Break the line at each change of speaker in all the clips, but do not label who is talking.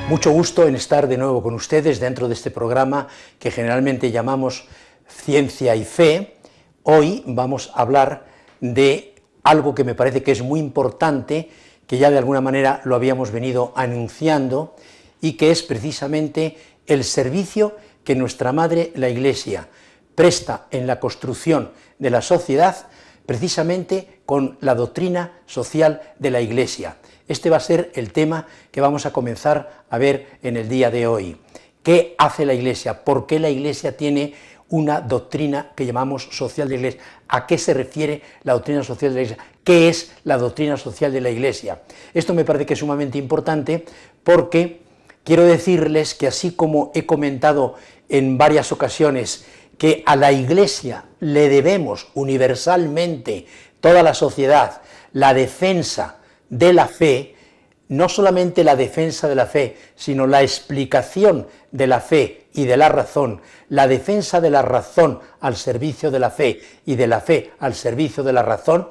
Mucho gusto en estar de nuevo con ustedes dentro de este programa que generalmente llamamos Ciencia y Fe. Hoy vamos a hablar de algo que me parece que es muy importante, que ya de alguna manera lo habíamos venido anunciando, y que es precisamente el servicio que nuestra Madre, la Iglesia, presta en la construcción de la sociedad, precisamente con la doctrina social de la Iglesia. Este va a ser el tema que vamos a comenzar a ver en el día de hoy. ¿Qué hace la Iglesia? ¿Por qué la Iglesia tiene una doctrina que llamamos social de la Iglesia? ¿A qué se refiere la doctrina social de la Iglesia? ¿Qué es la doctrina social de la Iglesia? Esto me parece que es sumamente importante porque quiero decirles que, así como he comentado en varias ocasiones que a la Iglesia le debemos universalmente, toda la sociedad, la defensa de la fe, no solamente la defensa de la fe, sino la explicación de la fe y de la razón, la defensa de la razón al servicio de la fe y de la fe al servicio de la razón,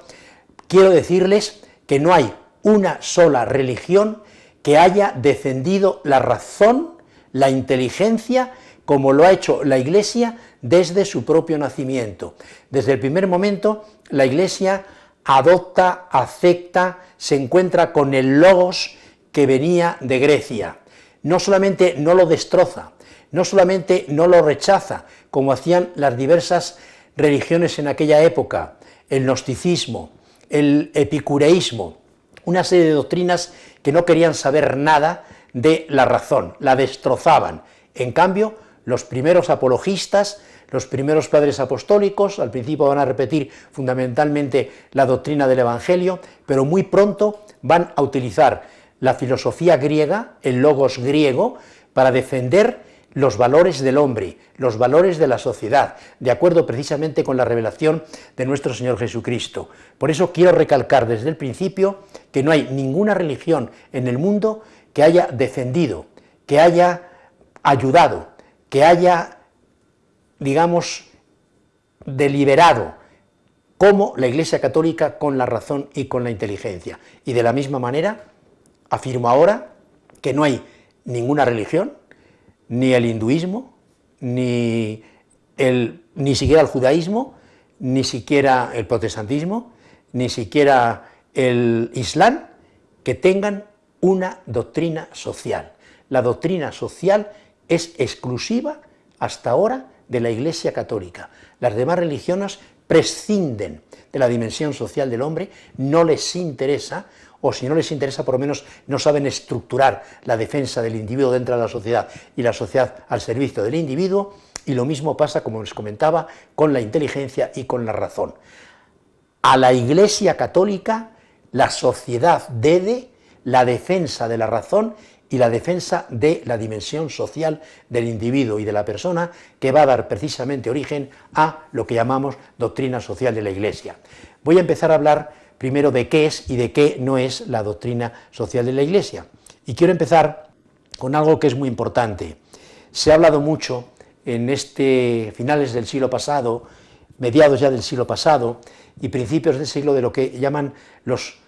quiero decirles que no hay una sola religión que haya defendido la razón, la inteligencia, como lo ha hecho la Iglesia desde su propio nacimiento. Desde el primer momento, la Iglesia adopta, acepta, se encuentra con el logos que venía de Grecia. No solamente no lo destroza, no solamente no lo rechaza, como hacían las diversas religiones en aquella época, el gnosticismo, el epicureísmo, una serie de doctrinas que no querían saber nada de la razón, la destrozaban. En cambio, los primeros apologistas, los primeros padres apostólicos, al principio van a repetir fundamentalmente la doctrina del Evangelio, pero muy pronto van a utilizar la filosofía griega, el logos griego, para defender los valores del hombre, los valores de la sociedad, de acuerdo precisamente con la revelación de nuestro Señor Jesucristo. Por eso quiero recalcar desde el principio que no hay ninguna religión en el mundo que haya defendido, que haya ayudado, que haya, digamos, deliberado, como la Iglesia Católica, con la razón y con la inteligencia. Y de la misma manera, afirmo ahora que no hay ninguna religión, ni el hinduismo, ni siquiera el judaísmo, ni siquiera el protestantismo, ni siquiera el islam, que tengan una doctrina social. La doctrina social es exclusiva hasta ahora de la Iglesia Católica. Las demás religiones prescinden de la dimensión social del hombre, no les interesa, o si no les interesa, por lo menos no saben estructurar la defensa del individuo dentro de la sociedad y la sociedad al servicio del individuo, y lo mismo pasa, como les comentaba, con la inteligencia y con la razón. A la Iglesia Católica la sociedad debe la defensa de la razón y la defensa de la dimensión social del individuo y de la persona, que va a dar precisamente origen a lo que llamamos doctrina social de la Iglesia. Voy a empezar a hablar primero de qué es y de qué no es la doctrina social de la Iglesia. Y quiero empezar con algo que es muy importante. Se ha hablado mucho en finales del siglo pasado, mediados ya del siglo pasado y principios del siglo, de lo que llaman los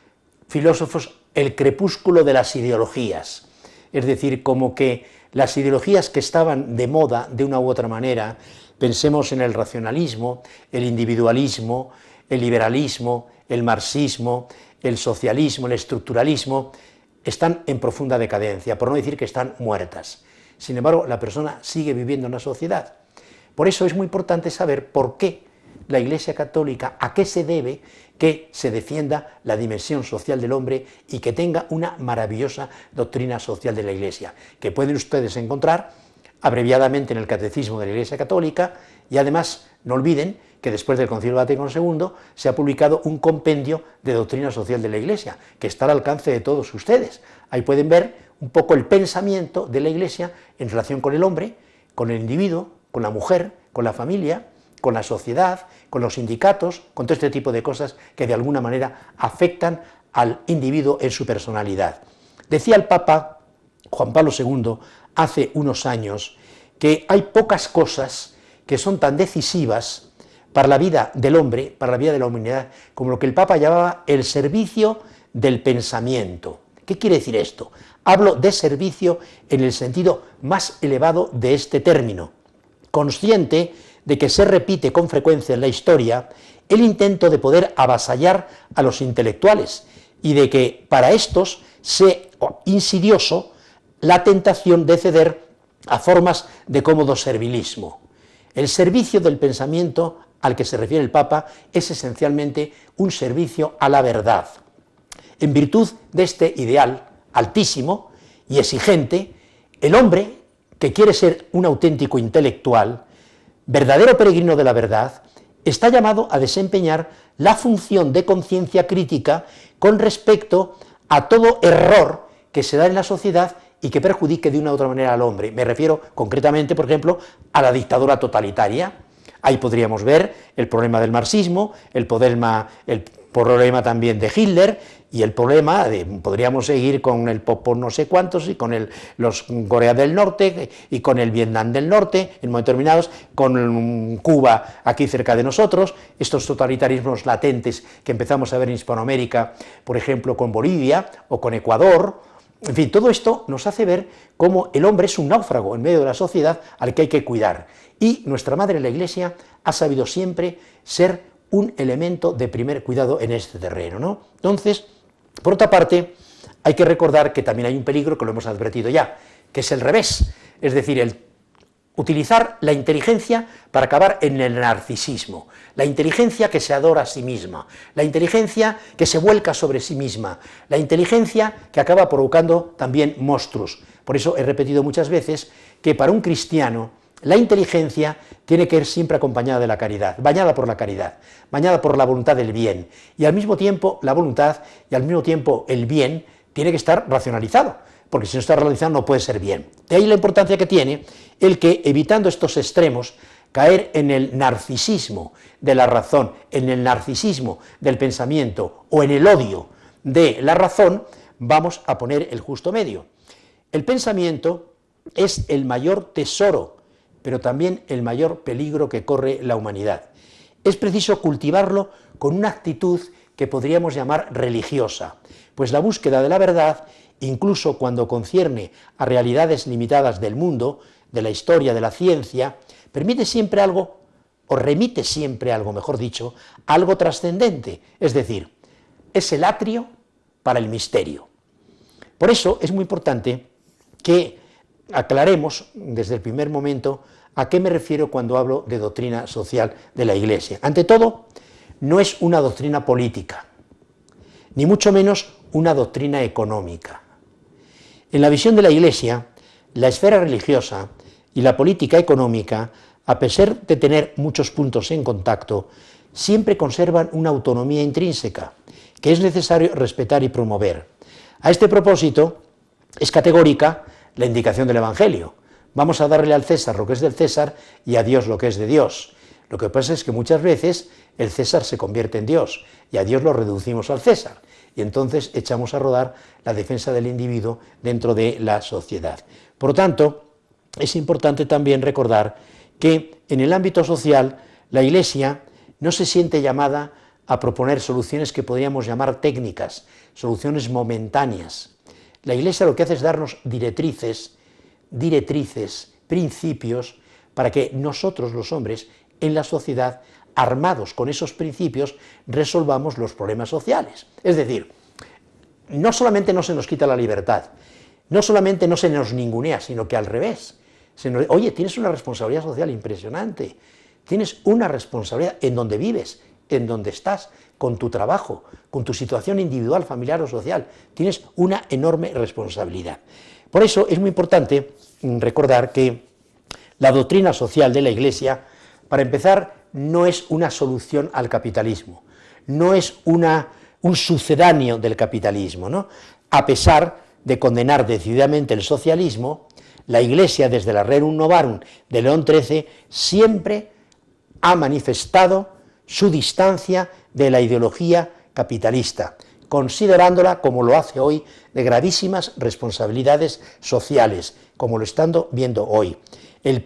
filósofos el crepúsculo de las ideologías. Es decir, como que las ideologías que estaban de moda de una u otra manera, pensemos en el racionalismo, el individualismo, el liberalismo, el marxismo, el socialismo, el estructuralismo, están en profunda decadencia, por no decir que están muertas. Sin embargo, la persona sigue viviendo en la sociedad. Por eso es muy importante saber por qué la Iglesia Católica, a qué se debe que se defienda la dimensión social del hombre y que tenga una maravillosa doctrina social de la Iglesia, que pueden ustedes encontrar abreviadamente en el Catecismo de la Iglesia Católica, y además no olviden que después del Concilio Vaticano II se ha publicado un compendio de doctrina social de la Iglesia, que está al alcance de todos ustedes. Ahí pueden ver un poco el pensamiento de la Iglesia en relación con el hombre, con el individuo, con la mujer, con la familia, con la sociedad, con los sindicatos, con todo este tipo de cosas que de alguna manera afectan al individuo en su personalidad. Decía el Papa Juan Pablo II hace unos años que hay pocas cosas que son tan decisivas para la vida del hombre, para la vida de la humanidad, como lo que el Papa llamaba el servicio del pensamiento. ¿Qué quiere decir esto? Hablo de servicio en el sentido más elevado de este término, consciente de que se repite con frecuencia en la historia el intento de poder avasallar a los intelectuales y de que para estos sea insidioso la tentación de ceder a formas de cómodo servilismo. El servicio del pensamiento al que se refiere el Papa es esencialmente un servicio a la verdad. En virtud de este ideal altísimo y exigente, el hombre que quiere ser un auténtico intelectual, verdadero peregrino de la verdad, está llamado a desempeñar la función de conciencia crítica con respecto a todo error que se da en la sociedad y que perjudique de una u otra manera al hombre. Me refiero concretamente, por ejemplo, a la dictadura totalitaria. Ahí podríamos ver el problema del marxismo, el problema también de Hitler y el problema podríamos seguir con el Popo no sé cuántos y con los Corea del Norte y con el Vietnam del Norte en momentos determinados, con Cuba aquí cerca de nosotros, estos totalitarismos latentes que empezamos a ver en Hispanoamérica, por ejemplo con Bolivia o con Ecuador. En fin, todo esto nos hace ver cómo el hombre es un náufrago en medio de la sociedad al que hay que cuidar. Y nuestra Madre la Iglesia ha sabido siempre ser un elemento de primer cuidado en este terreno, ¿no? Entonces, por otra parte, hay que recordar que también hay un peligro que lo hemos advertido ya, que es el revés, es decir, el utilizar la inteligencia para acabar en el narcisismo, la inteligencia que se adora a sí misma, la inteligencia que se vuelca sobre sí misma, la inteligencia que acaba provocando también monstruos. Por eso he repetido muchas veces que para un cristiano la inteligencia tiene que ir siempre acompañada de la caridad, bañada por la caridad, bañada por la voluntad del bien, y al mismo tiempo la voluntad y al mismo tiempo el bien tiene que estar racionalizado, porque si no está racionalizado no puede ser bien. De ahí la importancia que tiene el que, evitando estos extremos, caer en el narcisismo de la razón, en el narcisismo del pensamiento o en el odio de la razón, vamos a poner el justo medio. El pensamiento es el mayor tesoro, pero también el mayor peligro que corre la humanidad. Es preciso cultivarlo con una actitud que podríamos llamar religiosa, pues la búsqueda de la verdad, incluso cuando concierne a realidades limitadas del mundo, de la historia, de la ciencia, permite siempre algo, o remite siempre algo, mejor dicho, algo trascendente, es decir, es el atrio para el misterio. Por eso es muy importante que aclaremos desde el primer momento a qué me refiero cuando hablo de doctrina social de la Iglesia. Ante todo, no es una doctrina política, ni mucho menos una doctrina económica. En la visión de la Iglesia, la esfera religiosa y la política económica, a pesar de tener muchos puntos en contacto, siempre conservan una autonomía intrínseca que es necesario respetar y promover. A este propósito, es categórica la indicación del Evangelio. Vamos a darle al César lo que es del César y a Dios lo que es de Dios. Lo que pasa es que muchas veces el César se convierte en Dios y a Dios lo reducimos al César. Y entonces echamos a rodar la defensa del individuo dentro de la sociedad. Por lo tanto, es importante también recordar que en el ámbito social la Iglesia no se siente llamada a proponer soluciones que podríamos llamar técnicas, soluciones momentáneas. La Iglesia lo que hace es darnos directrices, principios, para que nosotros los hombres en la sociedad, armados con esos principios, resolvamos los problemas sociales. Es decir, no solamente no se nos quita la libertad, no solamente no se nos ningunea, sino que al revés. Oye, tienes una responsabilidad social impresionante, tienes una responsabilidad en donde vives, en donde estás, con tu trabajo, con tu situación individual, familiar o social, tienes una enorme responsabilidad. Por eso es muy importante recordar que la doctrina social de la Iglesia, para empezar, no es una solución al capitalismo, no es un sucedáneo del capitalismo, ¿no? A pesar de condenar decididamente el socialismo, la Iglesia, desde la Rerum Novarum de León XIII, siempre ha manifestado su distancia de la ideología capitalista, considerándola, como lo hace hoy, de gravísimas responsabilidades sociales, como lo están viendo hoy. El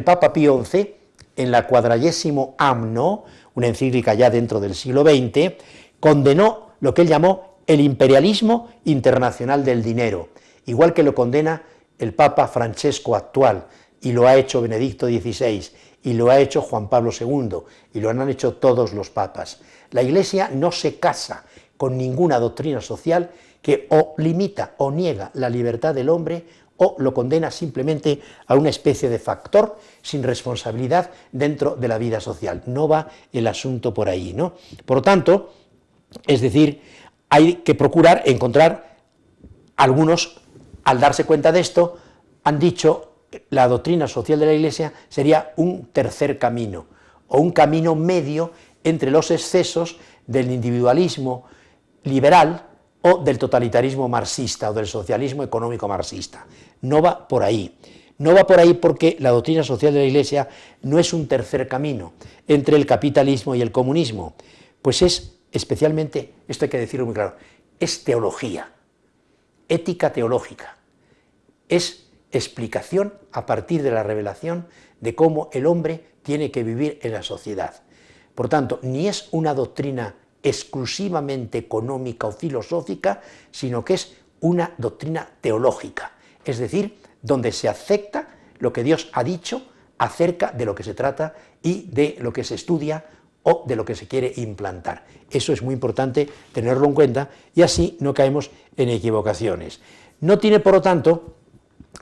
Papa Pío XI, en la 40º Anno, una encíclica ya dentro del siglo XX, condenó lo que él llamó el imperialismo internacional del dinero, igual que lo condena el Papa Francesco actual, y lo ha hecho Benedicto XVI, y lo ha hecho Juan Pablo II, y lo han hecho todos los papas. La Iglesia no se casa con ninguna doctrina social que o limita o niega la libertad del hombre o lo condena simplemente a una especie de factor sin responsabilidad dentro de la vida social. No va el asunto por ahí, ¿no? Por lo tanto, es decir, hay que procurar encontrar, algunos, al darse cuenta de esto, han dicho la doctrina social de la Iglesia sería un tercer camino, o un camino medio entre los excesos del individualismo liberal o del totalitarismo marxista o del socialismo económico marxista. No va por ahí. No va por ahí porque la doctrina social de la Iglesia no es un tercer camino entre el capitalismo y el comunismo, pues es especialmente, esto hay que decirlo muy claro, es teología, ética teológica, es explicación a partir de la revelación de cómo el hombre tiene que vivir en la sociedad. Por tanto, ni es una doctrina exclusivamente económica o filosófica, sino que es una doctrina teológica, es decir, donde se acepta lo que Dios ha dicho acerca de lo que se trata y de lo que se estudia o de lo que se quiere implantar. Eso es muy importante tenerlo en cuenta y así no caemos en equivocaciones. No tiene, por lo tanto,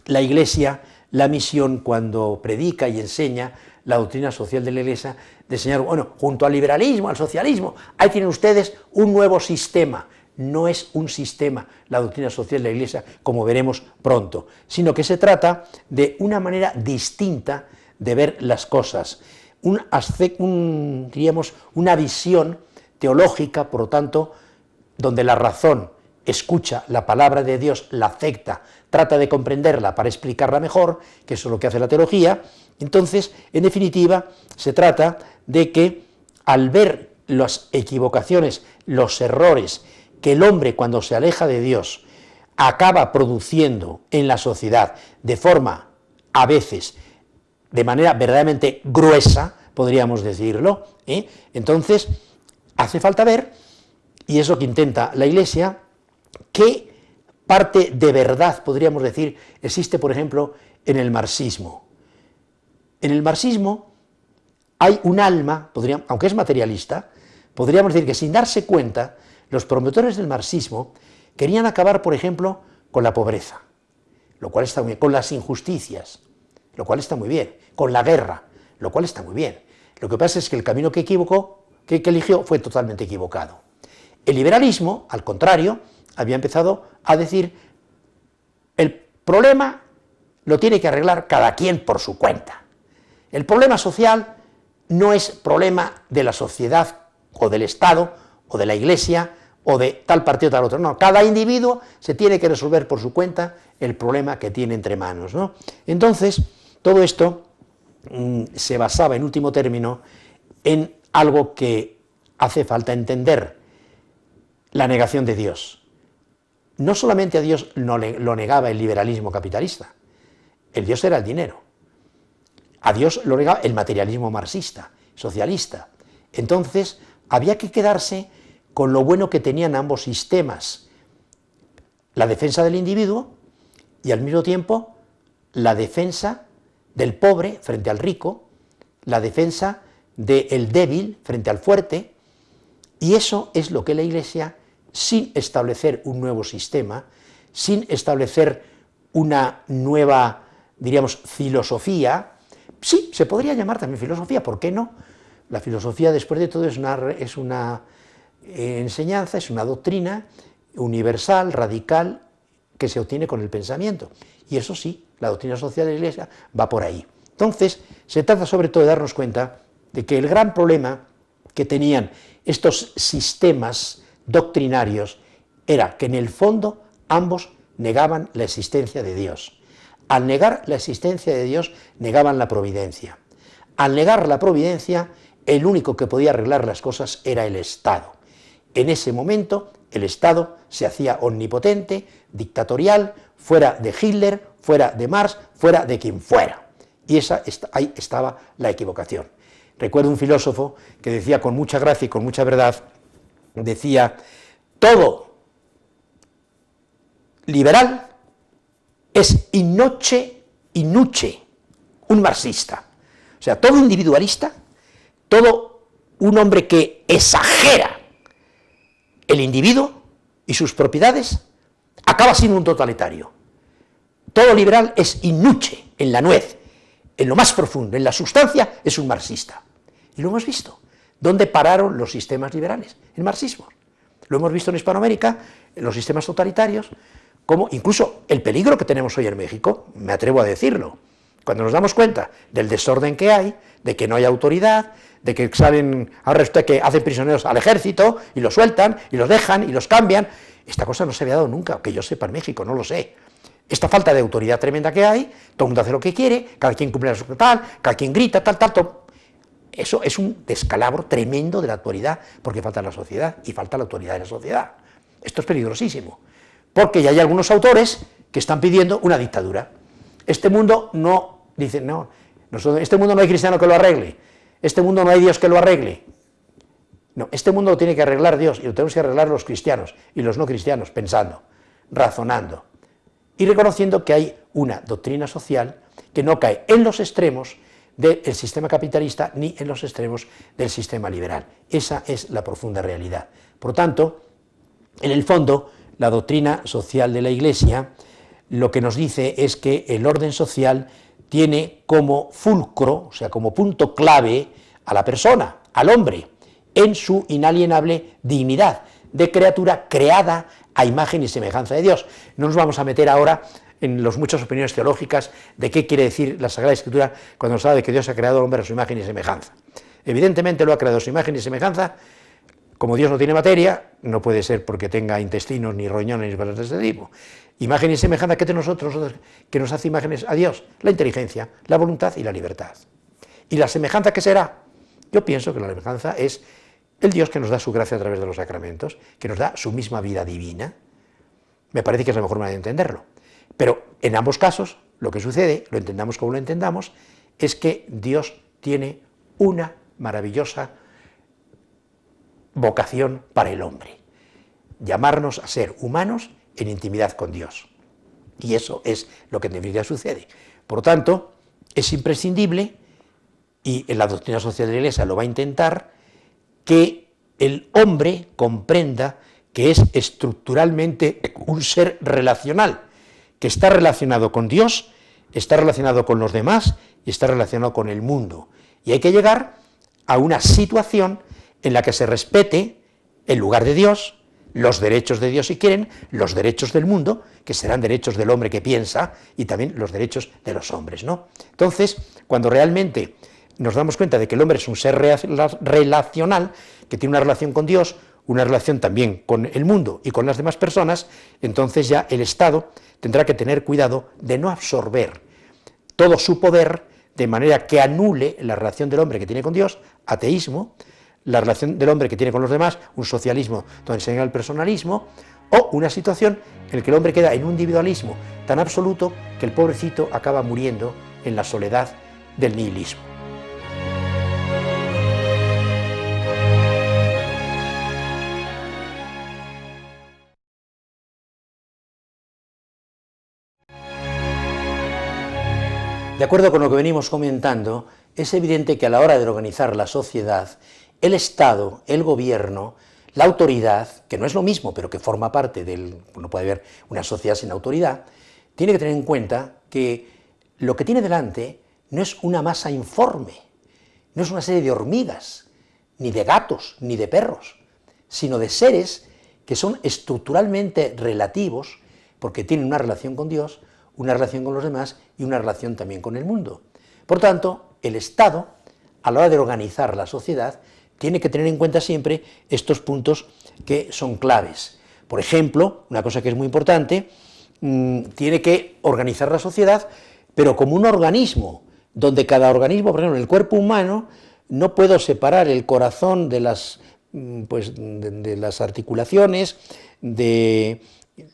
la Iglesia la misión, cuando predica y enseña la doctrina social de la Iglesia, de enseñar, bueno, junto al liberalismo, al socialismo, ahí tienen ustedes un nuevo sistema. No es un sistema la doctrina social de la Iglesia, como veremos pronto, sino que se trata de una manera distinta de ver las cosas, diríamos, una visión teológica, por lo tanto, donde la razón escucha la palabra de Dios, la acepta, trata de comprenderla para explicarla mejor, que eso es lo que hace la teología. Entonces, en definitiva, se trata de que al ver las equivocaciones, los errores que el hombre, cuando se aleja de Dios, acaba produciendo en la sociedad de forma, a veces, de manera verdaderamente gruesa, podríamos decirlo, entonces hace falta ver, y es lo que intenta la Iglesia, qué parte de verdad, podríamos decir, existe, por ejemplo, en el marxismo. En el marxismo hay un alma, aunque es materialista, podríamos decir que sin darse cuenta, los promotores del marxismo querían acabar, por ejemplo, con la pobreza, lo cual está muy bien, con las injusticias, lo cual está muy bien, con la guerra, lo cual está muy bien. Lo que pasa es que el camino que eligió fue totalmente equivocado. El liberalismo, al contrario, había empezado a decir, el problema lo tiene que arreglar cada quien por su cuenta. El problema social no es problema de la sociedad o del Estado o de la Iglesia o de tal partido o tal otro, no, cada individuo se tiene que resolver por su cuenta el problema que tiene entre manos, ¿no? Entonces, todo esto se basaba, en último término, en algo que hace falta entender: la negación de Dios. No solamente a Dios lo negaba el liberalismo capitalista, el Dios era el dinero, a Dios lo negaba el materialismo marxista, socialista. Entonces había que quedarse con lo bueno que tenían ambos sistemas: la defensa del individuo y al mismo tiempo la defensa del pobre frente al rico, la defensa del débil frente al fuerte, y eso es lo que la Iglesia, sin establecer un nuevo sistema, sin establecer una nueva, diríamos, filosofía, sí, se podría llamar también filosofía, ¿por qué no? La filosofía, después de todo, es una enseñanza, es una doctrina universal, radical, que se obtiene con el pensamiento, y eso sí, la doctrina social de la Iglesia va por ahí. Entonces, se trata sobre todo de darnos cuenta de que el gran problema que tenían estos sistemas doctrinarios era que en el fondo ambos negaban la existencia de Dios. Al negar la existencia de Dios, negaban la providencia. Al negar la providencia, el único que podía arreglar las cosas era el Estado. En ese momento, el Estado se hacía omnipotente, dictatorial, fuera de Hitler, fuera de Marx, fuera de quien fuera. Y ahí estaba la equivocación. Recuerdo un filósofo que decía con mucha gracia y con mucha verdad, decía, todo liberal es in noce in nuce, un marxista. O sea, todo individualista, todo un hombre que exagera el individuo y sus propiedades, acaba siendo un totalitario. Todo liberal es in nuce, en la nuez, en lo más profundo, en la sustancia, es un marxista. Y lo hemos visto. ¿Dónde pararon los sistemas liberales? El marxismo. Lo hemos visto en Hispanoamérica, en los sistemas totalitarios, como incluso el peligro que tenemos hoy en México, me atrevo a decirlo, cuando nos damos cuenta del desorden que hay, de que no hay autoridad, de que salen, ahora resulta que hacen prisioneros al ejército y los sueltan y los dejan y los cambian. Esta cosa no se había dado nunca, que yo sepa en México, no lo sé. Esta falta de autoridad tremenda que hay, todo el mundo hace lo que quiere, cada quien cumple su tal, cada quien grita, tal. Eso es un descalabro tremendo de la autoridad, porque falta la sociedad y falta la autoridad de la sociedad. Esto es peligrosísimo, porque ya hay algunos autores que están pidiendo una dictadura. Este mundo no, dicen, no, este mundo no hay cristiano que lo arregle, este mundo no hay Dios que lo arregle. No, este mundo lo tiene que arreglar Dios, y lo tenemos que arreglar los cristianos y los no cristianos, pensando, razonando, y reconociendo que hay una doctrina social que no cae en los extremos del sistema capitalista ni en los extremos del sistema liberal. Esa es la profunda realidad. Por tanto, en el fondo, la doctrina social de la Iglesia lo que nos dice es que el orden social tiene como fulcro, o sea, como punto clave a la persona, al hombre, en su inalienable dignidad de criatura creada a imagen y semejanza de Dios. No nos vamos a meter ahora en las muchas opiniones teológicas de qué quiere decir la Sagrada Escritura cuando nos habla de que Dios ha creado al hombre a su imagen y semejanza. Evidentemente lo ha creado a su imagen y semejanza. Como Dios no tiene materia, no puede ser porque tenga intestinos, ni riñones, ni cosas de ese tipo. Imagen y semejanza, ¿qué tenemos nosotros que nos hace imágenes a Dios? La inteligencia, la voluntad y la libertad. ¿Y la semejanza qué será? Yo pienso que la semejanza es el Dios que nos da su gracia a través de los sacramentos, que nos da su misma vida divina. Me parece que es la mejor manera de entenderlo. Pero en ambos casos, lo que sucede, lo entendamos como lo entendamos, es que Dios tiene una maravillosa vocación para el hombre, llamarnos a ser humanos en intimidad con Dios. Y eso es lo que en definitiva sucede. Por lo tanto, es imprescindible, y en la doctrina social de la Iglesia lo va a intentar, que el hombre comprenda que es estructuralmente un ser relacional, que está relacionado con Dios, está relacionado con los demás y está relacionado con el mundo. Y hay que llegar a una situación en la que se respete el lugar de Dios, los derechos de Dios si quieren, los derechos del mundo, que serán derechos del hombre que piensa, y también los derechos de los hombres, ¿no? Entonces, cuando realmente nos damos cuenta de que el hombre es un ser relacional, que tiene una relación con Dios, una relación también con el mundo y con las demás personas, entonces ya el Estado tendrá que tener cuidado de no absorber todo su poder de manera que anule la relación del hombre que tiene con Dios, ateísmo, la relación del hombre que tiene con los demás, un socialismo donde se enseña el personalismo, o una situación en la que el hombre queda en un individualismo tan absoluto que el pobrecito acaba muriendo en la soledad del nihilismo. De acuerdo con lo que venimos comentando, es evidente que a la hora de organizar la sociedad, el Estado, el gobierno, la autoridad, que no es lo mismo, pero que forma parte del, no puede haber una sociedad sin autoridad, tiene que tener en cuenta que lo que tiene delante no es una masa informe, no es una serie de hormigas, ni de gatos, ni de perros, sino de seres que son estructuralmente relativos, porque tienen una relación con Dios, una relación con los demás y una relación también con el mundo. Por tanto, el Estado, a la hora de organizar la sociedad, tiene que tener en cuenta siempre estos puntos que son claves. Por ejemplo, una cosa que es muy importante, tiene que organizar la sociedad, pero como un organismo, donde cada organismo, por ejemplo, en el cuerpo humano, no puedo separar el corazón de las, de las articulaciones, de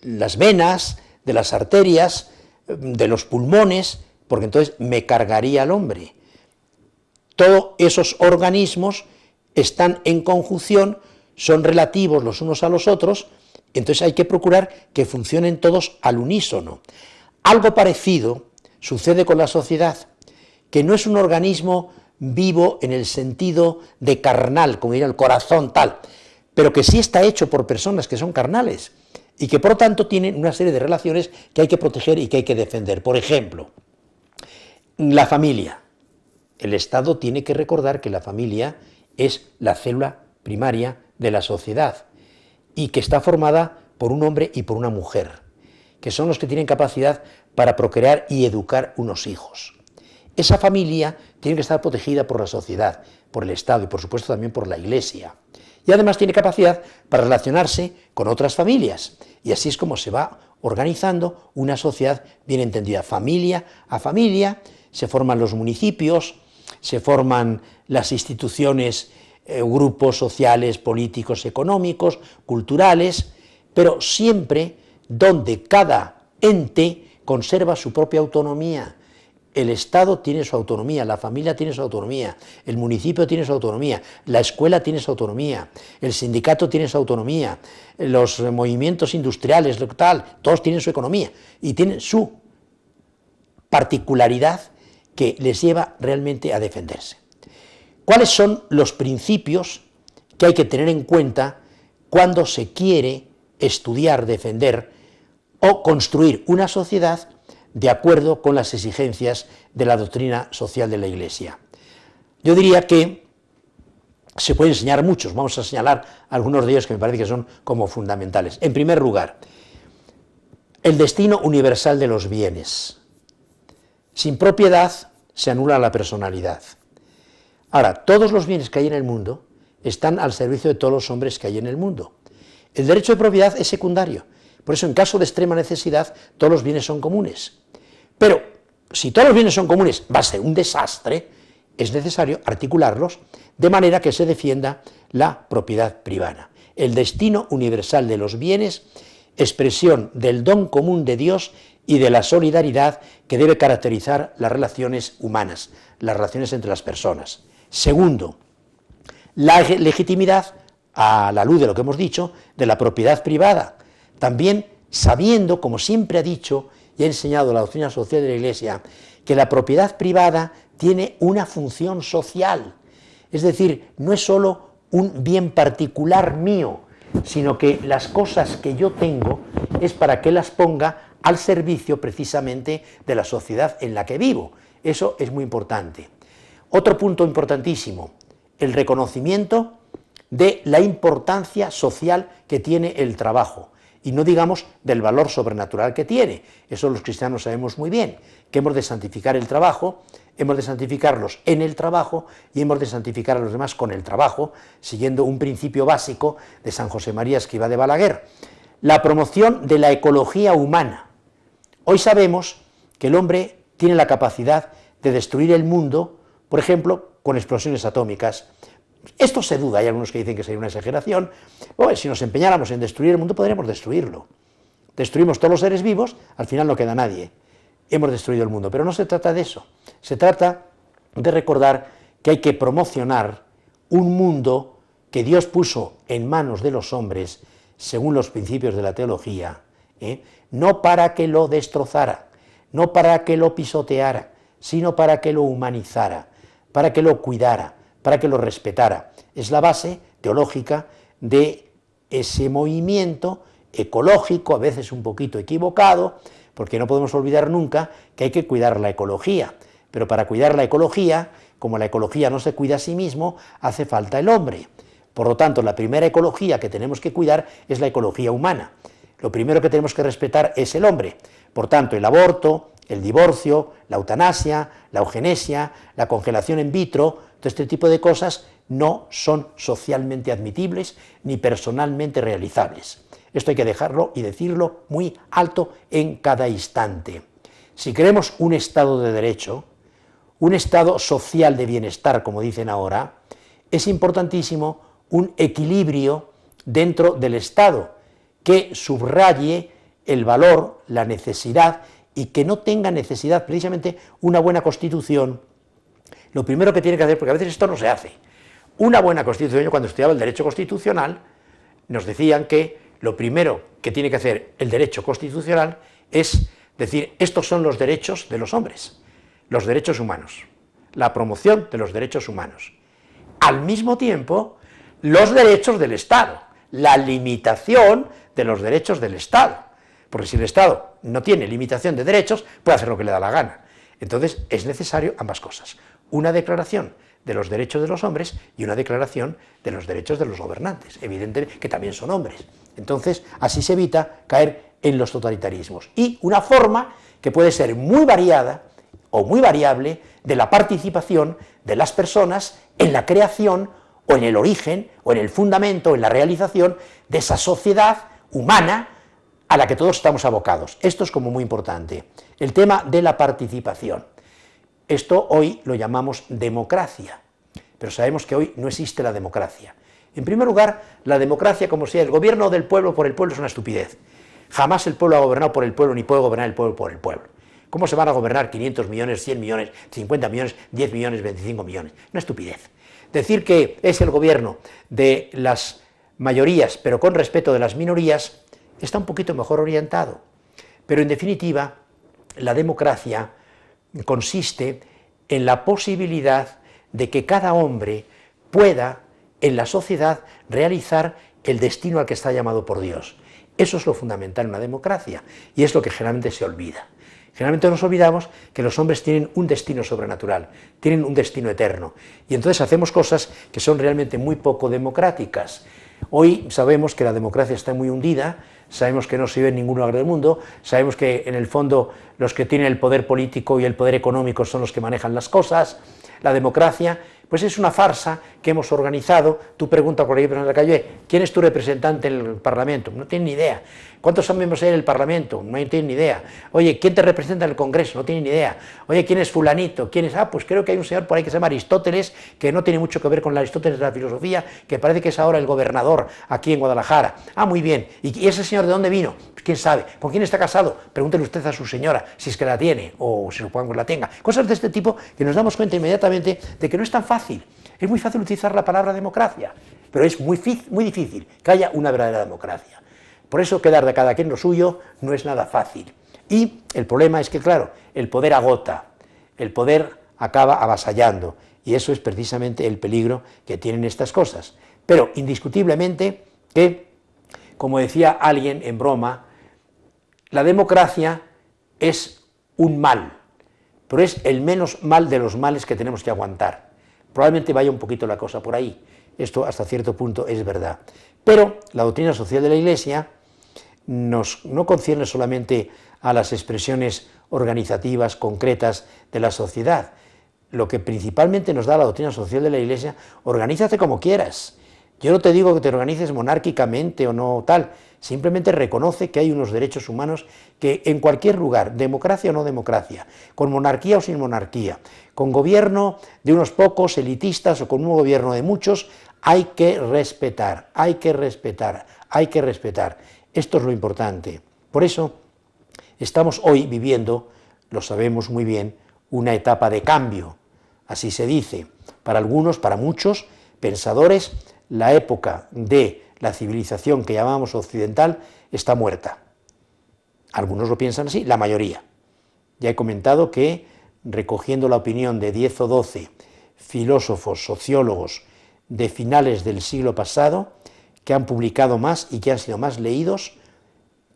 las venas, de las arterias, de los pulmones, porque entonces me cargaría al hombre. Todos esos organismos están en conjunción, son relativos los unos a los otros Entonces hay que procurar que funcionen todos al unísono. Algo parecido sucede con la sociedad, que no es un organismo vivo en el sentido de carnal, como diría el corazón tal, pero que sí está hecho por personas que son carnales y que por lo tanto tienen una serie de relaciones que hay que proteger y que hay que defender. Por ejemplo, la familia. El Estado tiene que recordar que la familia es la célula primaria de la sociedad y que está formada por un hombre y por una mujer, que son los que tienen capacidad para procrear y educar unos hijos. Esa familia tiene que estar protegida por la sociedad, por el Estado y por supuesto también por la Iglesia. Y además tiene capacidad para relacionarse con otras familias. Y así es como se va organizando una sociedad bien entendida. Familia a familia, se forman los municipios, se forman las instituciones, grupos sociales, políticos, económicos, culturales, pero siempre donde cada ente conserva su propia autonomía. El Estado tiene su autonomía, la familia tiene su autonomía, el municipio tiene su autonomía, la escuela tiene su autonomía, el sindicato tiene su autonomía, los movimientos industriales, todos tienen su economía y tienen su particularidad que les lleva realmente a defenderse. ¿Cuáles son los principios que hay que tener en cuenta cuando se quiere estudiar, defender o construir una sociedad de acuerdo con las exigencias de la doctrina social de la Iglesia? Yo diría que se pueden enseñar muchos, vamos a señalar algunos de ellos que me parece que son como fundamentales. En primer lugar, el destino universal de los bienes. Sin propiedad se anula la personalidad. Ahora, todos los bienes que hay en el mundo están al servicio de todos los hombres que hay en el mundo. El derecho de propiedad es secundario, por eso en caso de extrema necesidad todos los bienes son comunes. Pero si todos los bienes son comunes va a ser un desastre, es necesario articularlos de manera que se defienda la propiedad privada. El destino universal de los bienes, expresión del don común de Dios y de la solidaridad que debe caracterizar las relaciones humanas, las relaciones entre las personas. Segundo, la legitimidad, a la luz de lo que hemos dicho, de la propiedad privada. También sabiendo, como siempre ha dicho y ha enseñado la doctrina social de la Iglesia, que la propiedad privada tiene una función social. Es decir, no es solo un bien particular mío, sino que las cosas que yo tengo es para que las ponga al servicio precisamente de la sociedad en la que vivo. Eso es muy importante. Otro punto importantísimo, el reconocimiento de la importancia social que tiene el trabajo, y no digamos del valor sobrenatural que tiene. Eso los cristianos sabemos muy bien, que hemos de santificar el trabajo, hemos de santificarlos en el trabajo y hemos de santificar a los demás con el trabajo, siguiendo un principio básico de San José María Escrivá de Balaguer. La promoción de la ecología humana. Hoy sabemos que el hombre tiene la capacidad de destruir el mundo, por ejemplo, con explosiones atómicas. Esto se duda, hay algunos que dicen que sería una exageración. Si nos empeñáramos en destruir el mundo, podríamos destruirlo. Destruimos todos los seres vivos, al final no queda nadie. Hemos destruido el mundo, pero no se trata de eso. Se trata de recordar que hay que promocionar un mundo que Dios puso en manos de los hombres, según los principios de la teología, no para que lo destrozara, no para que lo pisoteara, sino para que lo humanizara, para que lo cuidara, para que lo respetara. Es la base teológica de ese movimiento ecológico, a veces un poquito equivocado, porque no podemos olvidar nunca que hay que cuidar la ecología, pero para cuidar la ecología, como la ecología no se cuida a sí mismo, hace falta el hombre. Por lo tanto, la primera ecología que tenemos que cuidar es la ecología humana. Lo primero que tenemos que respetar es el hombre. Por tanto, el aborto, el divorcio, la eutanasia, la eugenesia, la congelación in vitro, todo este tipo de cosas no son socialmente admitibles ni personalmente realizables. Esto hay que dejarlo y decirlo muy alto en cada instante. Si queremos un Estado de derecho, un Estado social de bienestar, como dicen ahora, es importantísimo un equilibrio dentro del Estado que subraye el valor, la necesidad y que no tenga necesidad precisamente una buena Constitución. Lo primero que tiene que hacer, porque a veces esto no se hace, una buena Constitución. Yo cuando estudiaba el derecho constitucional nos decían que lo primero que tiene que hacer el derecho constitucional es decir, estos son los derechos de los hombres, los derechos humanos, la promoción de los derechos humanos. Al mismo tiempo, los derechos del Estado, la limitación de los derechos del Estado, porque si el Estado no tiene limitación de derechos, puede hacer lo que le da la gana. Entonces, es necesario ambas cosas, una declaración de los derechos de los hombres y una declaración de los derechos de los gobernantes, evidentemente que también son hombres. Entonces, así se evita caer en los totalitarismos. Y una forma que puede ser muy variada o muy variable de la participación de las personas en la creación o en el origen o en el fundamento o en la realización de esa sociedad humana a la que todos estamos abocados. Esto es como muy importante. El tema de la participación. Esto hoy lo llamamos democracia, pero sabemos que hoy no existe la democracia. En primer lugar, la democracia, como sea el gobierno del pueblo por el pueblo, es una estupidez. Jamás el pueblo ha gobernado por el pueblo, ni puede gobernar el pueblo por el pueblo. ¿Cómo se van a gobernar 500 millones, 100 millones, 50 millones, 10 millones, 25 millones? Una estupidez. Decir que es el gobierno de las mayorías, pero con respeto de las minorías, está un poquito mejor orientado. Pero en definitiva, la democracia consiste en la posibilidad de que cada hombre pueda en la sociedad realizar el destino al que está llamado por Dios. Eso es lo fundamental en una democracia y es lo que generalmente se olvida. Generalmente nos olvidamos que los hombres tienen un destino sobrenatural, tienen un destino eterno y entonces hacemos cosas que son realmente muy poco democráticas. Hoy sabemos que la democracia está muy hundida, sabemos que no se vive en ningún lugar del mundo, sabemos que en el fondo los que tienen el poder político y el poder económico son los que manejan las cosas. La democracia pues es una farsa que hemos organizado. Tú preguntas por ahí en la calle, ¿quién es tu representante en el Parlamento? No tienen ni idea. ¿Cuántos son miembros hay en el Parlamento? No tienen ni idea. Oye, ¿quién te representa en el Congreso? No tienen ni idea. Oye, ¿quién es fulanito? ¿Quién es? Pues creo que hay un señor por ahí que se llama Aristóteles, que no tiene mucho que ver con la Aristóteles de la filosofía, que parece que es ahora el gobernador aquí en Guadalajara. Muy bien. ¿Y ese señor de dónde vino? Pues quién sabe. ¿Con quién está casado? Pregúntele usted a su señora, si es que la tiene, o si supongamos que la tenga. Cosas de este tipo que nos damos cuenta inmediatamente de que no es tan fácil. Es muy fácil utilizar la palabra democracia, pero es muy difícil que haya una verdadera democracia. Por eso quedar de cada quien lo suyo no es nada fácil. Y el problema es que, claro, el poder agota, el poder acaba avasallando, y eso es precisamente el peligro que tienen estas cosas. Pero indiscutiblemente que, como decía alguien en broma, la democracia es un mal, pero es el menos mal de los males que tenemos que aguantar. Probablemente vaya un poquito la cosa por ahí, esto hasta cierto punto es verdad. Pero la doctrina social de la Iglesia no concierne solamente a las expresiones organizativas concretas de la sociedad. Lo que principalmente nos da la doctrina social de la Iglesia, organízate como quieras. Yo no te digo que te organices monárquicamente o no tal, simplemente reconoce que hay unos derechos humanos que en cualquier lugar, democracia o no democracia, con monarquía o sin monarquía, con gobierno de unos pocos elitistas o con un gobierno de muchos, hay que respetar, hay que respetar, hay que respetar. Esto es lo importante. Por eso estamos hoy viviendo, lo sabemos muy bien, una etapa de cambio, así se dice. Para algunos, para muchos pensadores, la época de la civilización que llamamos occidental está muerta. Algunos lo piensan así, la mayoría. Ya he comentado que, recogiendo la opinión de 10 o 12 filósofos, sociólogos de finales del siglo pasado, que han publicado más y que han sido más leídos,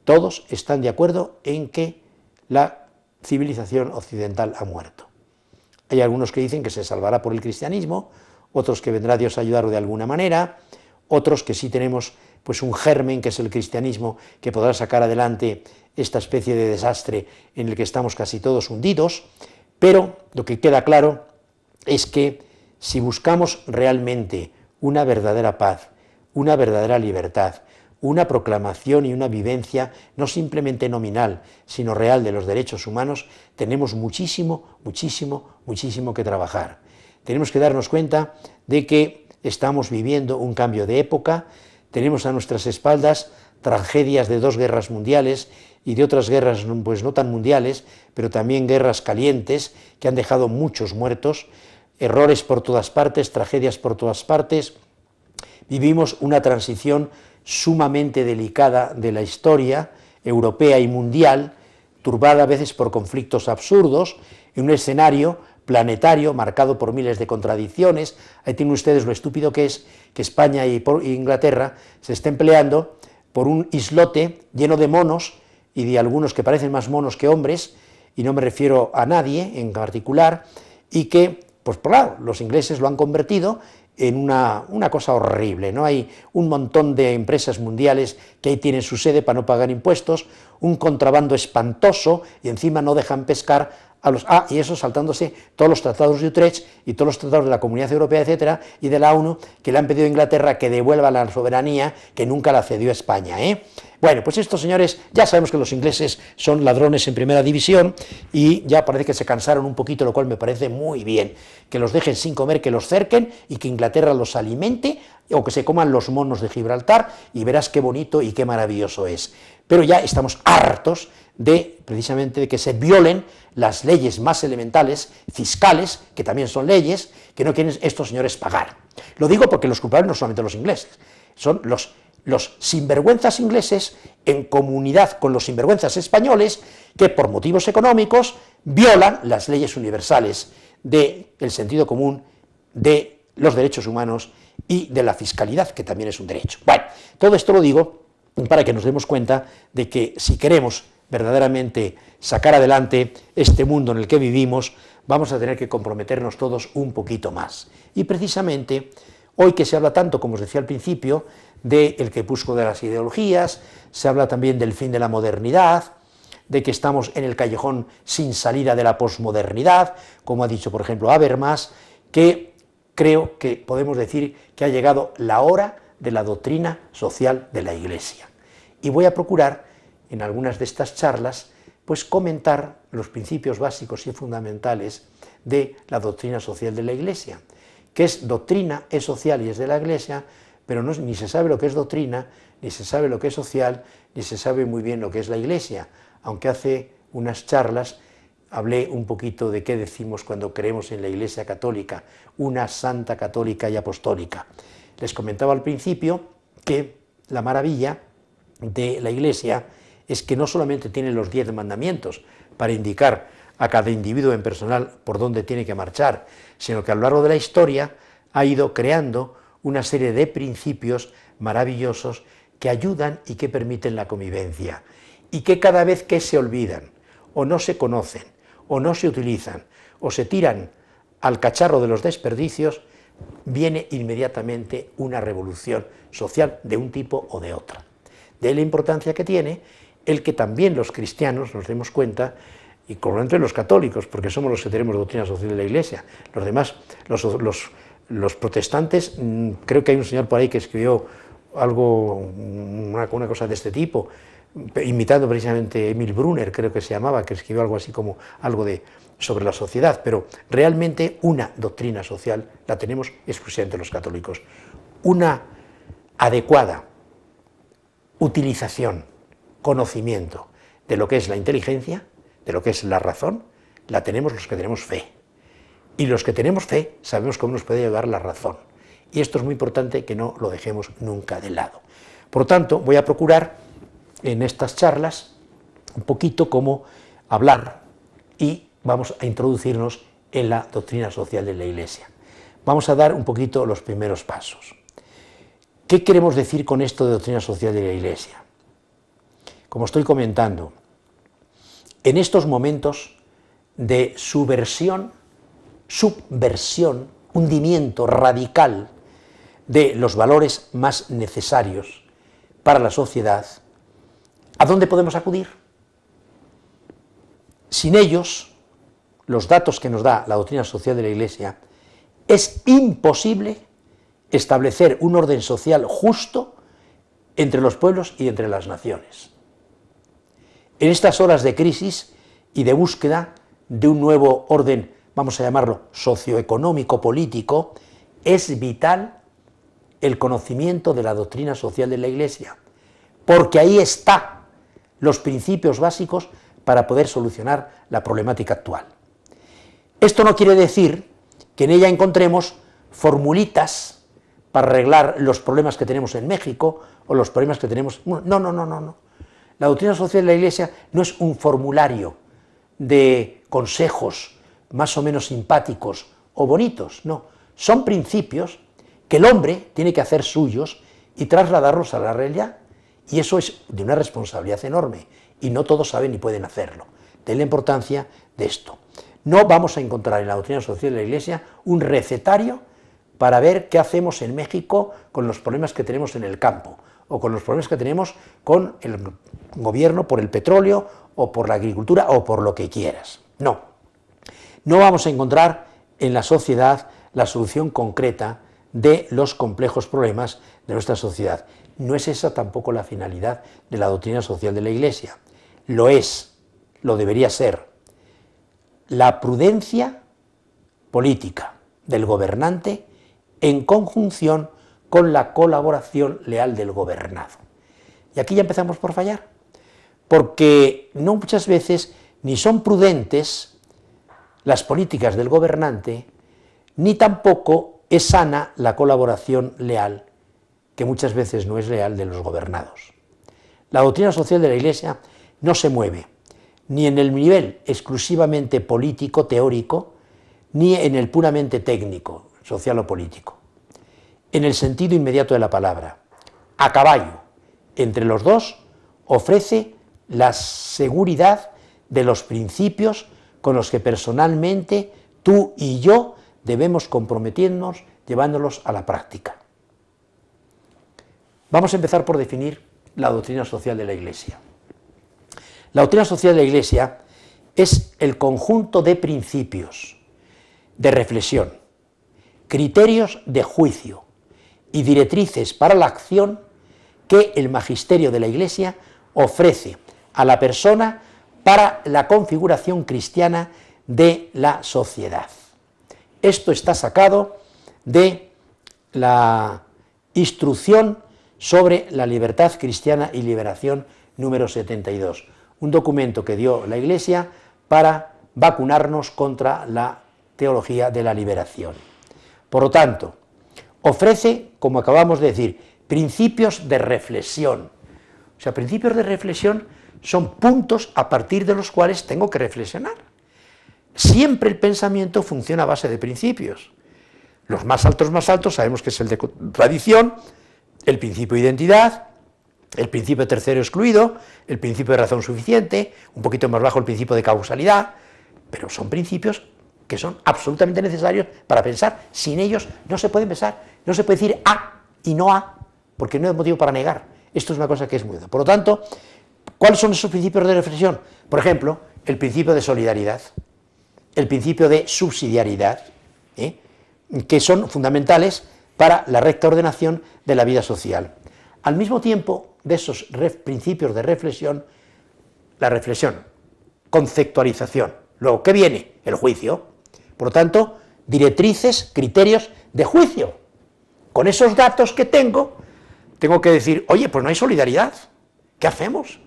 todos están de acuerdo en que la civilización occidental ha muerto. Hay algunos que dicen que se salvará por el cristianismo, otros que vendrá Dios a ayudarlo de alguna manera, otros que sí tenemos pues un germen que es el cristianismo que podrá sacar adelante esta especie de desastre en el que estamos casi todos hundidos, pero lo que queda claro es que si buscamos realmente una verdadera paz, una verdadera libertad, una proclamación y una vivencia no simplemente nominal, sino real de los derechos humanos, tenemos muchísimo, muchísimo, muchísimo que trabajar. Tenemos que darnos cuenta de que estamos viviendo un cambio de época, tenemos a nuestras espaldas tragedias de 2 guerras mundiales y de otras guerras pues no tan mundiales, pero también guerras calientes que han dejado muchos muertos, errores por todas partes, tragedias por todas partes, vivimos una transición sumamente delicada de la historia europea y mundial, turbada a veces por conflictos absurdos, en un escenario planetario marcado por miles de contradicciones. Ahí tienen ustedes lo estúpido que es que España y Inglaterra se estén peleando por un islote lleno de monos y de algunos que parecen más monos que hombres, y no me refiero a nadie en particular, y que, pues claro, los ingleses lo han convertido en una cosa horrible, ¿no? Hay un montón de empresas mundiales que ahí tienen su sede para no pagar impuestos, un contrabando espantoso, y encima no dejan pescar a los... y eso saltándose todos los tratados de Utrecht y todos los tratados de la Comunidad Europea, etcétera, y de la ONU, que le han pedido a Inglaterra que devuelva la soberanía que nunca la cedió a España, ¿eh? Bueno, pues estos señores, ya sabemos que los ingleses son ladrones en primera división, y ya parece que se cansaron un poquito, lo cual me parece muy bien, que los dejen sin comer, que los cerquen, y que Inglaterra los alimente, o que se coman los monos de Gibraltar, y verás qué bonito y qué maravilloso es. Pero ya estamos hartos precisamente de que se violen las leyes más elementales, fiscales, que también son leyes, que no quieren estos señores pagar. Lo digo porque los culpables no son solamente los ingleses, son los sinvergüenzas ingleses en comunidad con los sinvergüenzas españoles, que por motivos económicos violan las leyes universales del sentido común, de los derechos humanos y de la fiscalidad, que también es un derecho. Bueno, todo esto lo digo para que nos demos cuenta de que si queremos verdaderamente sacar adelante este mundo en el que vivimos, vamos a tener que comprometernos todos un poquito más. Y precisamente, hoy que se habla tanto, como os decía al principio, del crepúsculo de las ideologías, se habla también del fin de la modernidad, de que estamos en el callejón sin salida de la posmodernidad, como ha dicho, por ejemplo, Habermas, que creo que podemos decir que ha llegado la hora de la doctrina social de la Iglesia. Y voy a procurar, en algunas de estas charlas, pues comentar los principios básicos y fundamentales de la doctrina social de la Iglesia, que es doctrina, es social y es de la Iglesia, pero ni se sabe lo que es doctrina, ni se sabe lo que es social, ni se sabe muy bien lo que es la Iglesia, aunque hace unas charlas hablé un poquito de qué decimos cuando creemos en la Iglesia católica, una santa, católica y apostólica. Les comentaba al principio que la maravilla de la Iglesia es que no solamente tiene los 10 mandamientos para indicar a cada individuo en personal por dónde tiene que marchar, sino que a lo largo de la historia ha ido creando una serie de principios maravillosos que ayudan y que permiten la convivencia, y que cada vez que se olvidan, o no se conocen, o no se utilizan, o se tiran al cacharro de los desperdicios, viene inmediatamente una revolución social de un tipo o de otra. De ahí la importancia que tiene el que también los cristianos nos demos cuenta, y con entre los católicos, porque somos los que tenemos doctrina social de la Iglesia, los demás, los protestantes, creo que hay un señor por ahí que escribió algo, una cosa de este tipo, imitando precisamente Emil Brunner, creo que se llamaba, que escribió algo así como algo sobre la sociedad, pero realmente una doctrina social la tenemos exclusivamente los católicos. Una adecuada utilización, conocimiento de lo que es la inteligencia, de lo que es la razón, la tenemos los que tenemos fe. Y los que tenemos fe sabemos cómo nos puede llevar la razón. Y esto es muy importante que no lo dejemos nunca de lado. Por lo tanto, voy a procurar en estas charlas un poquito cómo hablar, y vamos a introducirnos en la doctrina social de la Iglesia. Vamos a dar un poquito los primeros pasos. ¿Qué queremos decir con esto de doctrina social de la Iglesia? Como estoy comentando, en estos momentos de subversión, hundimiento radical de los valores más necesarios para la sociedad, ¿a dónde podemos acudir? Sin ellos, los datos que nos da la doctrina social de la Iglesia, es imposible establecer un orden social justo entre los pueblos y entre las naciones. En estas horas de crisis y de búsqueda de un nuevo orden, vamos a llamarlo socioeconómico, político, es vital el conocimiento de la doctrina social de la Iglesia, porque ahí están los principios básicos para poder solucionar la problemática actual. Esto no quiere decir que en ella encontremos formulitas para arreglar los problemas que tenemos en México o los problemas que tenemos... No, no, no, no, no. La doctrina social de la Iglesia no es un formulario de consejos más o menos simpáticos o bonitos, no. Son principios que el hombre tiene que hacer suyos y trasladarlos a la realidad. Y eso es de una responsabilidad enorme, y no todos saben ni pueden hacerlo. De la importancia de esto. No vamos a encontrar en la doctrina social de la Iglesia un recetario para ver qué hacemos en México con los problemas que tenemos en el campo, o con los problemas que tenemos con el gobierno por el petróleo, o por la agricultura, o por lo que quieras. No. No vamos a encontrar en la sociedad la solución concreta de los complejos problemas de nuestra sociedad. No es esa tampoco la finalidad de la doctrina social de la Iglesia. Lo es, lo debería ser, la prudencia política del gobernante en conjunción con la colaboración leal del gobernado. Y aquí ya empezamos por fallar, porque no muchas veces ni son prudentes las políticas del gobernante, ni tampoco es sana la colaboración leal, que muchas veces no es leal, de los gobernados. La doctrina social de la Iglesia no se mueve ni en el nivel exclusivamente político, teórico, ni en el puramente técnico, social o político. En el sentido inmediato de la palabra, a caballo entre los dos, ofrece la seguridad de los principios con los que personalmente tú y yo debemos comprometernos llevándolos a la práctica. Vamos a empezar por definir la doctrina social de la Iglesia. La doctrina social de la Iglesia es el conjunto de principios, de reflexión, criterios de juicio y directrices para la acción que el magisterio de la Iglesia ofrece a la persona para la configuración cristiana de la sociedad. Esto está sacado de la Instrucción sobre la libertad cristiana y liberación número 72, un documento que dio la Iglesia para vacunarnos contra la teología de la liberación. Por lo tanto, ofrece, como acabamos de decir, principios de reflexión. O sea, principios de reflexión son puntos a partir de los cuales tengo que reflexionar. Siempre el pensamiento funciona a base de principios. Los más altos sabemos que es el de tradición, el principio de identidad, el principio de tercero excluido, el principio de razón suficiente, un poquito más bajo el principio de causalidad, pero son principios que son absolutamente necesarios para pensar. Sin ellos no se puede pensar, no se puede decir A y no A, porque no hay motivo para negar. Esto es una cosa que es muy buena. Por lo tanto, ¿cuáles son esos principios de reflexión? Por ejemplo, el principio de solidaridad, el principio de subsidiariedad, que son fundamentales para la recta ordenación de la vida social. Al mismo tiempo de esos principios de reflexión, la reflexión, conceptualización. Luego, ¿qué viene? El juicio. Por lo tanto, directrices, criterios de juicio. Con esos datos que tengo que decir, oye, pues no hay solidaridad, ¿qué hacemos?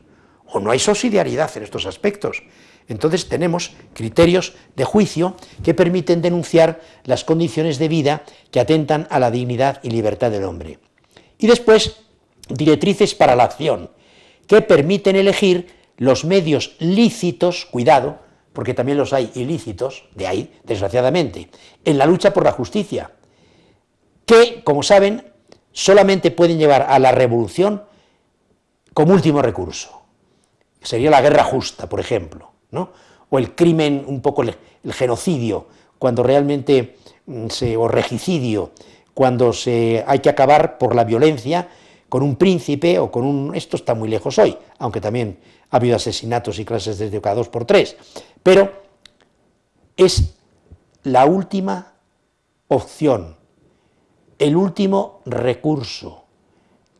O no hay subsidiariedad en estos aspectos. Entonces tenemos criterios de juicio que permiten denunciar las condiciones de vida que atentan a la dignidad y libertad del hombre. Y después, directrices para la acción, que permiten elegir los medios lícitos, cuidado, porque también los hay ilícitos, de ahí, desgraciadamente, en la lucha por la justicia, que, como saben, solamente pueden llevar a la revolución como último recurso. Sería la guerra justa, por ejemplo, ¿no? O el crimen, un poco el genocidio, cuando realmente, o regicidio, cuando hay que acabar por la violencia con un príncipe o con un... Esto está muy lejos hoy, aunque también ha habido asesinatos y clases desde cada 2 por 3, pero es la última opción, el último recurso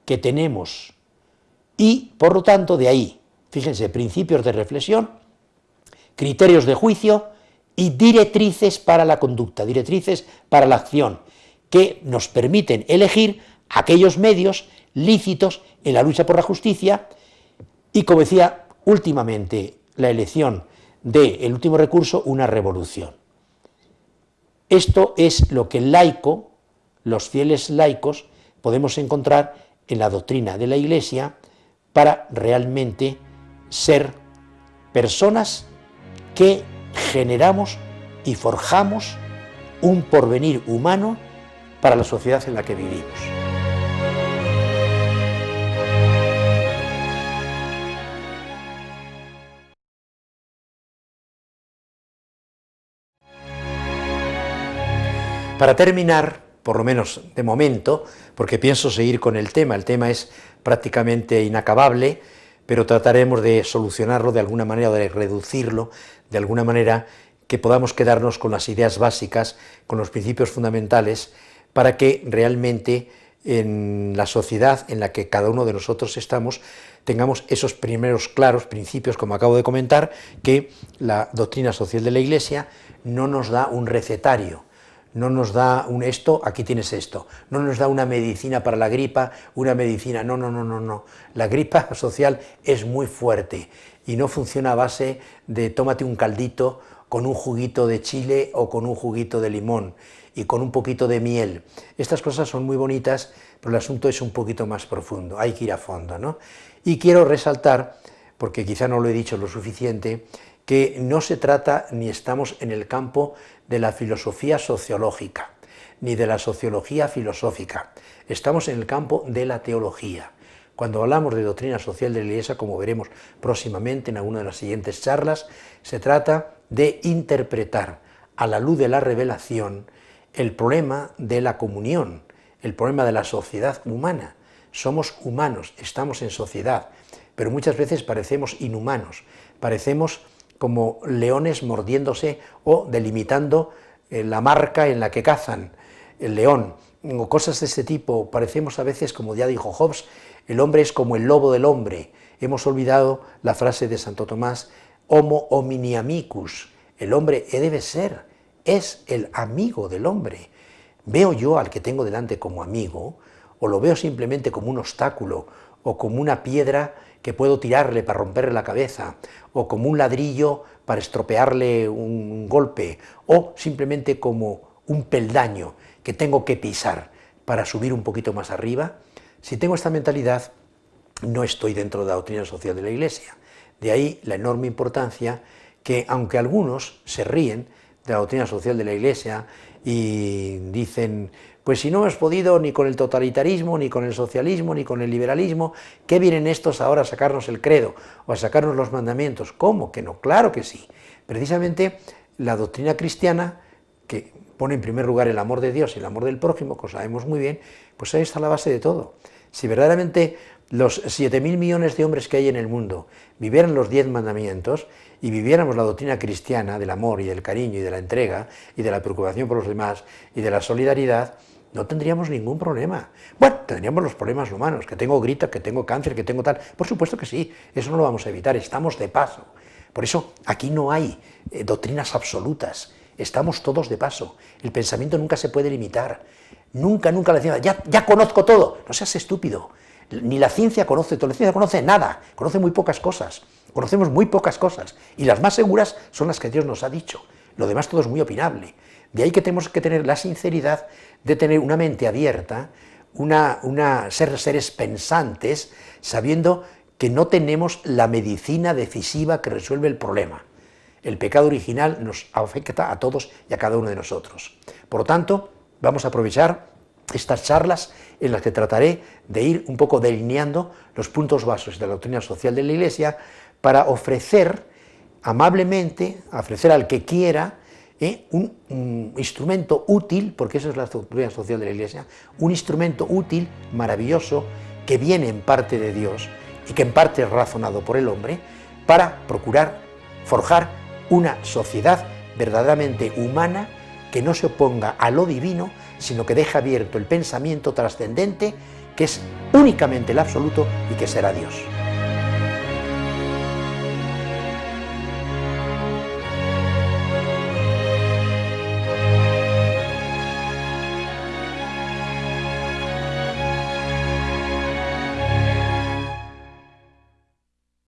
que tenemos y, por lo tanto, de ahí, fíjense, principios de reflexión, criterios de juicio y directrices para la conducta, directrices para la acción, que nos permiten elegir aquellos medios lícitos en la lucha por la justicia y, como decía, últimamente, la elección del último recurso, una revolución. Esto es lo que el laico los fieles laicos podemos encontrar en la doctrina de la Iglesia para realmente ser personas que generamos y forjamos un porvenir humano para la sociedad en la que vivimos. Para terminar, por lo menos de momento, porque pienso seguir con el tema es prácticamente inacabable, pero trataremos de solucionarlo de alguna manera, de reducirlo de alguna manera, que podamos quedarnos con las ideas básicas, con los principios fundamentales, para que realmente en la sociedad en la que cada uno de nosotros estamos tengamos esos primeros claros principios, como acabo de comentar, que la doctrina social de la Iglesia no nos da un recetario, no nos da un esto, aquí tienes esto, no nos da una medicina para la gripa, una medicina, no. La gripa social es muy fuerte y no funciona a base de tómate un caldito con un juguito de chile o con un juguito de limón y con un poquito de miel. Estas cosas son muy bonitas, pero el asunto es un poquito más profundo, hay que ir a fondo, ¿no? Y quiero resaltar, porque quizá no lo he dicho lo suficiente, que no se trata ni estamos en el campo de la filosofía sociológica, ni de la sociología filosófica, estamos en el campo de la teología. Cuando hablamos de doctrina social de la Iglesia, como veremos próximamente en alguna de las siguientes charlas, se trata de interpretar a la luz de la revelación el problema de la comunión, el problema de la sociedad humana. Somos humanos, estamos en sociedad, pero muchas veces parecemos inhumanos, parecemos como leones mordiéndose o delimitando la marca en la que cazan el león, o cosas de este tipo. Parecemos a veces, como ya dijo Hobbes, el hombre es como el lobo del hombre. Hemos olvidado la frase de Santo Tomás, homo homini amicus, el hombre debe ser, es el amigo del hombre. ¿Veo yo al que tengo delante como amigo, o lo veo simplemente como un obstáculo, o como una piedra que puedo tirarle para romperle la cabeza, o como un ladrillo para estropearle un golpe, o simplemente como un peldaño que tengo que pisar para subir un poquito más arriba? Si tengo esta mentalidad, no estoy dentro de la doctrina social de la Iglesia. De ahí la enorme importancia que, aunque algunos se ríen de la doctrina social de la Iglesia y dicen, pues si no hemos podido ni con el totalitarismo, ni con el socialismo, ni con el liberalismo, ¿qué vienen estos ahora a sacarnos el credo o a sacarnos los mandamientos? ¿Cómo que no? Claro que sí. Precisamente la doctrina cristiana, que pone en primer lugar el amor de Dios y el amor del prójimo, que lo sabemos muy bien, pues ahí está la base de todo. Si verdaderamente los 7.000 millones de hombres que hay en el mundo vivieran los 10 mandamientos y viviéramos la doctrina cristiana del amor y del cariño y de la entrega y de la preocupación por los demás y de la solidaridad, no tendríamos ningún problema. Bueno, tendríamos los problemas humanos, que tengo gripe, que tengo cáncer, que tengo tal. Por supuesto que sí, eso no lo vamos a evitar, estamos de paso. Por eso aquí no hay doctrinas absolutas, estamos todos de paso. El pensamiento nunca se puede limitar. Nunca la ciencia, ya conozco todo. No seas estúpido. Ni la ciencia conoce todo, la ciencia conoce nada, conoce muy pocas cosas. Conocemos muy pocas cosas, y las más seguras son las que Dios nos ha dicho. Lo demás todo es muy opinable. De ahí que tenemos que tener la sinceridad de tener una mente abierta, ser seres pensantes, sabiendo que no tenemos la medicina decisiva que resuelve el problema. El pecado original nos afecta a todos y a cada uno de nosotros. Por lo tanto, vamos a aprovechar estas charlas en las que trataré de ir un poco delineando los puntos básicos de la doctrina social de la Iglesia para ofrecer amablemente, ofrecer al que quiera un instrumento útil, porque eso es la doctrina social de la Iglesia, un instrumento útil, maravilloso, que viene en parte de Dios y que en parte es razonado por el hombre, para procurar forjar una sociedad verdaderamente humana que no se oponga a lo divino, sino que deja abierto el pensamiento trascendente, que es únicamente el absoluto y que será Dios.